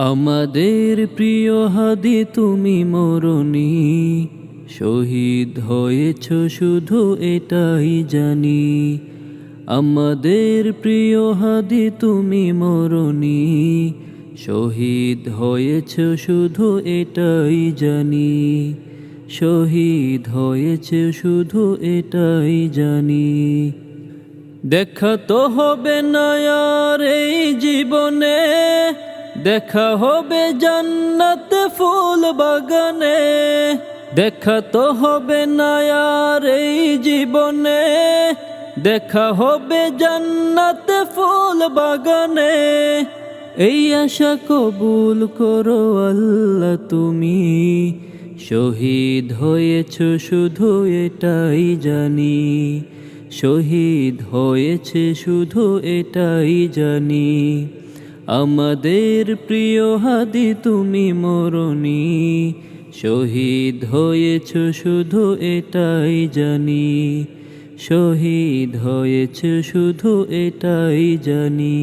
আমাদের প্রিয় হাদি তুমি মরণি, শহীদ হয়েছ শুধু এটাই জানি। আমাদের প্রিয় হাদি তুমি মরণি, শহীদ হয়েছ শুধু এটাই জানি। শহীদ হয়েছ শুধু এটাই জানি। দেখা তো হবে না আর এই জীবনে, দেখা হবে জান্নাত ফুল বাগানে। দেখা তো হবে না আর এই জীবনে, দেখা হবে জান্নাত ফুল বাগানে। এই আশা কবুল করো আল্লাহ তুমি, শহীদ হয়েছ শুধু এটাই জানি। শহীদ হয়েছে শুধু এটাই জানি। আমাদের প্রিয় হাদি তুমি মরণি, শহীদ হয়েছ শুধু এটাই জানি। শহীদ হয়েছ শুধু এটাই জানি।